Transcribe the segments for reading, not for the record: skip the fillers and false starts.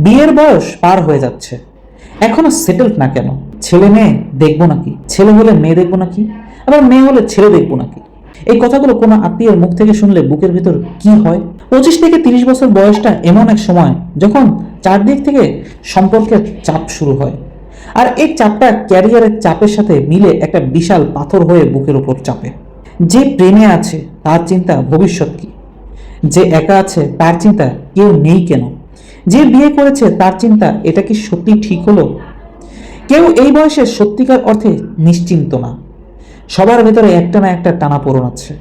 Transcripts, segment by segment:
বিয়ের বয়স পার হয়ে যাচ্ছে, এখনো সেটেলড না কেন? ছেলে মেয়ে দেখবো নাকি? ছেলে হলে মেয়ে দেখবো নাকি? আবার মেয়ে হলে ছেলে দেখবো নাকি? এই কথাগুলো কোনো আত্মীয়ের মুখ থেকে শুনলে বুকের ভিতর কি হয়? 25 থেকে 30 বছর বয়সটা এমন এক সময় যখন চারদিক থেকে সম্পর্কের চাপ শুরু হয়, আর এই চাপটা ক্যারিয়ারের চাপের সাথে মিলে একটা বিশাল পাথর হয়ে বুকের উপর চাপে। যে প্রেমে আছে তার চিন্তা ভবিষ্যৎ কি, যে একা আছে তার চিন্তা কেউ নেই কেন, যে বিয়ে করেছে তার চিন্তা এটা কি সত্যি ঠিক হলো। কেউ এই বয়সে সত্যিকার অর্থে নিশ্চিন্ত না, সবার ভেতরে একটা না একটা টানাপোড়েন আছে।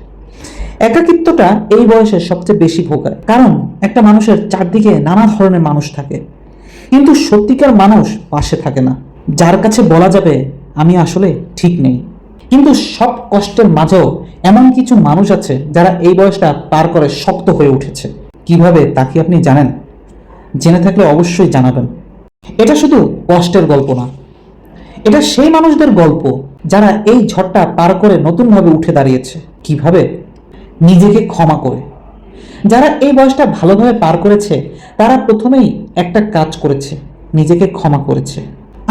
একাকিত্বটা এই বয়সে সবচেয়ে বেশি ভোগায়, কারণ একটা মানুষের চারদিকে নানা ধরনের মানুষ থাকে, কিন্তু সত্যিকার মানুষ পাশে থাকে না, যার কাছে বলা যাবে আমি আসলে ঠিক নেই। কিন্তু সব কষ্টের মাঝেও এমন কিছু মানুষ আছে যারা এই বয়সটা পার করে শক্ত হয়ে উঠেছে। কিভাবে তা কি আপনি জানেন? জেনে থাকলে অবশ্যই জানাবেন। এটা শুধু কষ্টের গল্প না, এটা সেই মানুষদের গল্প যারা এই ঝড়টা পার করে নতুনভাবে উঠে দাঁড়িয়েছে। কিভাবে? নিজেকে ক্ষমা করে। যারা এই বয়সটা ভালোভাবে পার করেছে তারা প্রথমেই একটা কাজ করেছে, নিজেকে ক্ষমা করেছে।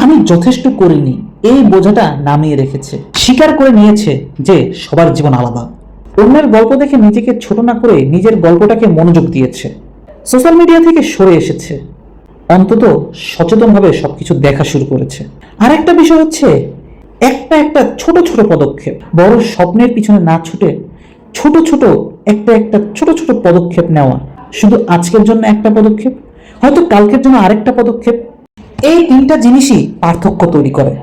আমি যথেষ্ট করিনি এই বোঝাটা নামিয়ে রেখেছে, স্বীকার করে নিয়েছে যে সবার জীবন আলাদা। অন্যের গল্প দেখে নিজেকে ছোট না করে নিজের গল্পটাকে মনোযোগ দিয়েছে, সোশ্যাল মিডিয়া থেকে সরে এসেছে, অন্তত সচেতনভাবে সবকিছু দেখা শুরু করেছে। আরেকটা বিষয় হচ্ছে একটা একটা ছোট ছোট পদক্ষেপ, বড় স্বপ্নের পিছনে না ছুটে ছোট ছোট একটা ছোট ছোট পদক্ষেপ নেওয়া। শুধু আজকের জন্য একটা পদক্ষেপ, হয়তো কালকের জন্য আরেকটা পদক্ষেপ। এই তিনটা জিনিসই পার্থক্য তৈরি করে।